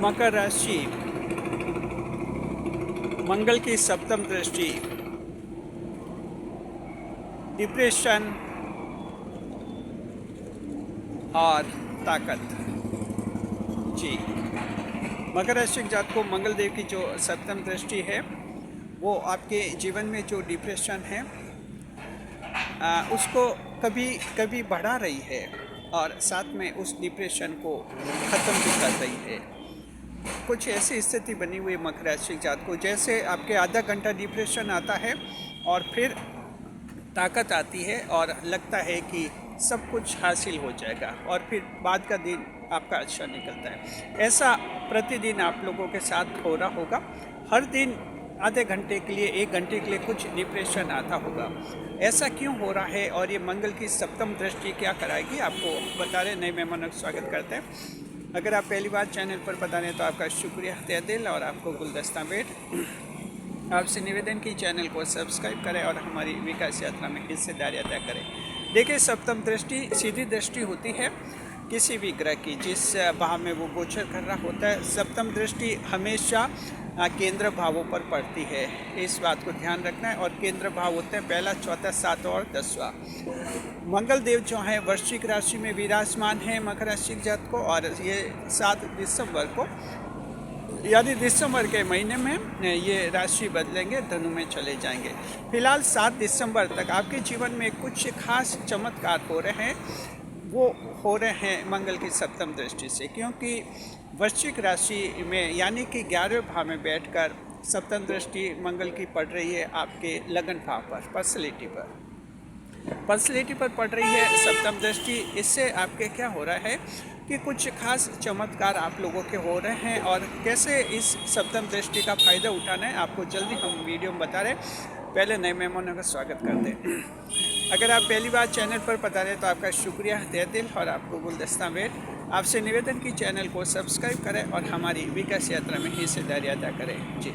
मकर राशि, मंगल की सप्तम दृष्टि, डिप्रेशन और ताकत। जी, मकर राशि के जातक को मंगल देव की जो सप्तम दृष्टि है वो आपके जीवन में जो डिप्रेशन है उसको कभी कभी बढ़ा रही है और साथ में उस डिप्रेशन को ख़त्म भी कर रही है। कुछ ऐसी स्थिति बनी हुई मकर राशि के जातक को, जैसे आपके आधा घंटा डिप्रेशन आता है और फिर ताकत आती है और लगता है कि सब कुछ हासिल हो जाएगा और फिर बाद का दिन आपका अच्छा निकलता है। ऐसा प्रतिदिन आप लोगों के साथ हो रहा होगा। हर दिन आधे घंटे के लिए, एक घंटे के लिए कुछ डिप्रेशन आता होगा। ऐसा क्यों हो रहा है और ये मंगल की सप्तम दृष्टि क्या कराएगी आपको बता रहे नए मेहमानों का स्वागत करते हैं। अगर आप पहली बार चैनल पर बता रहे हैं तो आपका शुक्रिया तहे दिल और आपको गुलदस्ता भेंट। आपसे निवेदन की चैनल को सब्सक्राइब करें और हमारी विकास यात्रा में हिस्सेदारी अदा करें। देखिए, सप्तम दृष्टि सीधी दृष्टि होती है किसी भी ग्रह की, जिस भाव में वो गोचर कर रहा होता है। सप्तम दृष्टि हमेशा केंद्र भावों पर पड़ती है, इस बात को ध्यान रखना है। और केंद्र भाव होते हैं पहला, चौथा, सातवां और 10वां। मंगल देव जो हैं वृश्चिक राशि में विराजमान है मकर राशि के जातक को, और ये 7 दिसंबर को यानी दिसंबर के महीने में ये राशि बदलेंगे, धनु में चले जाएंगे। फिलहाल 7 दिसंबर तक आपके जीवन में कुछ खास चमत्कार हो रहे हैं, वो हो रहे हैं मंगल की सप्तम दृष्टि से, क्योंकि वृश्चिक राशि में यानी कि 11वें भाव में बैठकर सप्तम दृष्टि मंगल की पड़ रही है आपके लगन भाव पर, पर्सनैलिटी पर पड़ रही है सप्तम दृष्टि। इससे आपके क्या हो रहा है कि कुछ खास चमत्कार आप लोगों के हो रहे हैं, और कैसे इस सप्तम दृष्टि का फ़ायदा उठाना है आपको जल्दी हम वीडियो में बता रहे हैं। पहले नए मेहमानों का स्वागत करते हैं। अगर आप पहली बार चैनल पर बता रहे हैं तो आपका शुक्रिया तहे दिल और आपको गुलदस्ता भेंट। आपसे निवेदन की चैनल को सब्सक्राइब करें और हमारी विकास यात्रा में हिस्सेदारी अदा करें। जी,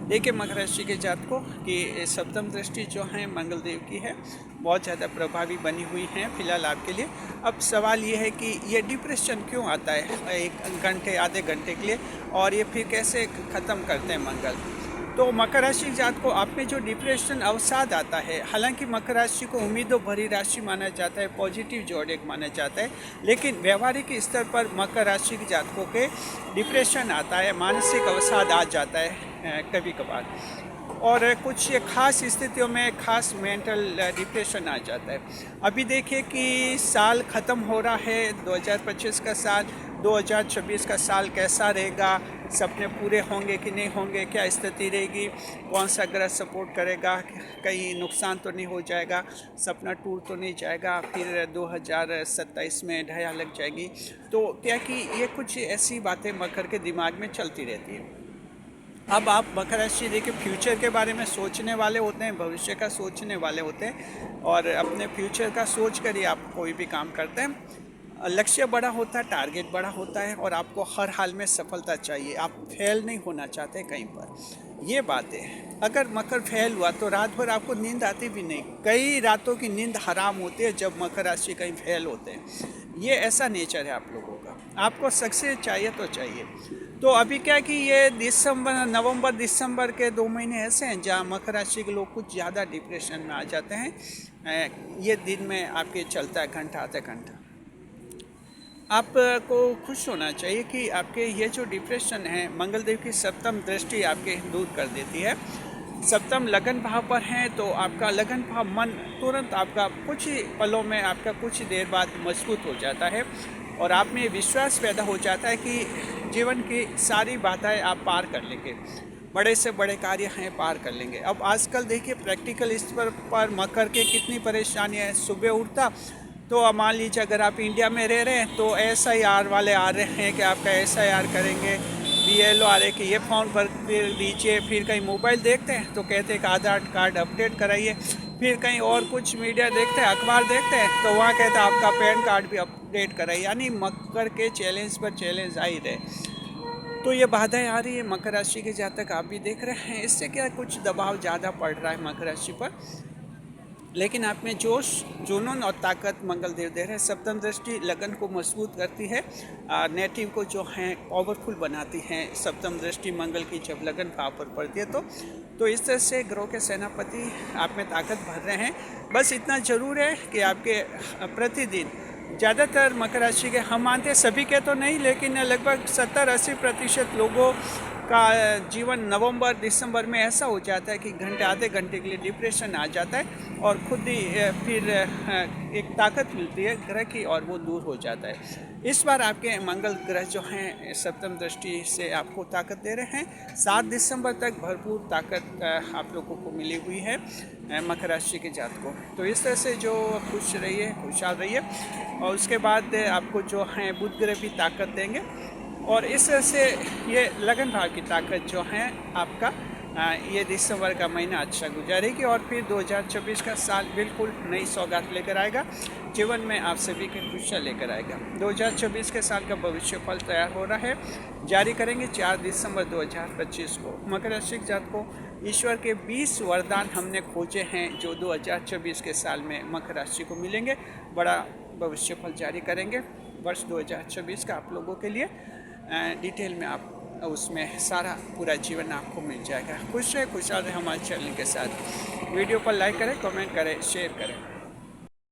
देखिए, मकर राशि के जातकों की सप्तम दृष्टि जो है मंगल देव की है, बहुत ज़्यादा प्रभावी बनी हुई है फिलहाल आपके लिए। अब सवाल ये है कि ये डिप्रेशन क्यों आता है एक घंटे, आधे घंटे के लिए, और ये फिर कैसे ख़त्म करते हैं मंगल। तो मकर राशि के जातक को आप में जो डिप्रेशन अवसाद आता है, हालांकि मकर राशि को उम्मीदों भरी राशि माना जाता है, पॉजिटिव जोड़क माना जाता है, लेकिन व्यवहारिक स्तर पर मकर राशि के जातकों के डिप्रेशन आता है, मानसिक अवसाद आ जाता है कभी कभार, और कुछ खास स्थितियों में खास मेंटल डिप्रेशन आ जाता है। अभी देखिए कि साल ख़त्म हो रहा है, 2025 का साल, 2026 का साल कैसा रहेगा, सपने पूरे होंगे कि नहीं होंगे, क्या स्थिति रहेगी, कौन सा ग्रह सपोर्ट करेगा, कहीं नुकसान तो नहीं हो जाएगा, सपना टूट तो नहीं जाएगा, फिर 2027 में ढया लग जाएगी। तो क्या कि ये कुछ ऐसी बातें मकर के दिमाग में चलती रहती है। अब आप मकर राशि देखिए, फ्यूचर के बारे में सोचने वाले होते हैं, भविष्य का सोचने वाले होते हैं, और अपने फ्यूचर का सोच कर ही आप कोई भी काम करते हैं। लक्ष्य बड़ा होता है, टारगेट बड़ा होता है, और आपको हर हाल में सफलता चाहिए, आप फेल नहीं होना चाहते कहीं पर। ये बात है, अगर मकर फेल हुआ तो रात भर आपको नींद आती भी नहीं, कई रातों की नींद हराम होती है जब मकर राशि कहीं फेल होते हैं। ये ऐसा नेचर है आप लोगों का, आपको सक्सेस चाहिए तो चाहिए। तो अभी क्या कि ये नवंबर दिसंबर के 2 महीने ऐसे हैं जहाँ मकर राशि के लोग कुछ ज़्यादा डिप्रेशन में आ जाते हैं। ये दिन में आपके चलता है घंटा, आधा घंटा। आपको खुश होना चाहिए कि आपके ये जो डिप्रेशन है मंगल देव की सप्तम दृष्टि आपके दूर कर देती है। सप्तम लगन भाव पर है तो आपका लगन भाव, मन तुरंत आपका कुछ ही पलों में, आपका कुछ देर बाद मजबूत हो जाता है, और आप में विश्वास पैदा हो जाता है कि जीवन की सारी बाधाएं आप पार कर लेंगे, बड़े से बड़े कार्य हैं पार कर लेंगे। अब आजकल देखिए प्रैक्टिकल स्तर पर मकर के कितनी परेशानियाँ हैं। सुबह उठता तो मान लीजिए अगर आप इंडिया में रह रहे हैं तो SIR वाले आ रहे हैं कि आपका SIR करेंगे, BLO आ रहे कि ये फॉर्म भर दीजिए, फिर कहीं मोबाइल देखते हैं तो कहते हैं कि आधार कार्ड अपडेट कराइए, फिर कहीं और कुछ मीडिया देखते हैं, अखबार देखते हैं तो वहाँ कहते हैं आपका पैन कार्ड भी अपडेट कराइए। यानी मकर के चैलेंज पर चैलेंज आ ही रहे। तो ये बाधाएं आ रही है मकर राशि के जातक, आप भी देख रहे हैं। इससे क्या कुछ दबाव ज़्यादा पड़ रहा है मकर राशि पर, लेकिन आप में जोश, जुनून और ताकत मंगल देव दे रहे हैं। सप्तम दृष्टि लगन को मजबूत करती है, नेटिव को जो है पावरफुल बनाती है। सप्तम दृष्टि मंगल की जब लगन भाव पर पड़ती है तो इस तरह से ग्रह के सेनापति आप में ताकत भर रहे हैं। बस इतना जरूर है कि आपके प्रतिदिन ज़्यादातर मकर राशि के, हम मानते हैं सभी के तो नहीं, लेकिन लगभग 70-80% लोगों का जीवन नवंबर दिसंबर में ऐसा हो जाता है कि आधे घंटे के लिए डिप्रेशन आ जाता है और खुद ही फिर एक ताकत मिलती है ग्रह की और वो दूर हो जाता है। इस बार आपके मंगल ग्रह जो हैं सप्तम दृष्टि से आपको ताकत दे रहे हैं। 7 दिसंबर तक भरपूर ताकत आप लोगों को मिली हुई है मकर राशि के जातकों। तो इस तरह से जो खुश रहिए, खुशहाल रहिए। और उसके बाद आपको जो है बुध ग्रह भी ताकत देंगे और इस तरह से ये लगन भाव की ताकत जो है आपका ये दिसंबर का महीना अच्छा गुजारेगी और फिर 2024 का साल बिल्कुल नई सौगात लेकर आएगा, जीवन में आप सभी की खुशियाँ लेकर आएगा। 2024 के साल का भविष्य फल तैयार हो रहा है, जारी करेंगे 4 दिसंबर 2025 को। मकर राशि जातकों, ईश्वर के 20 वरदान हमने खोजे हैं जो 2024 के साल में मकर राशि को मिलेंगे। बड़ा भविष्य फल जारी करेंगे वर्ष 2024 का आप लोगों के लिए। डिटेल में आप उसमें सारा पूरा जीवन आपको मिल जाएगा। खुश रहे, खुशहाल रहे हमारे चैनल के साथ। वीडियो पर लाइक करें, कमेंट करें, शेयर करें।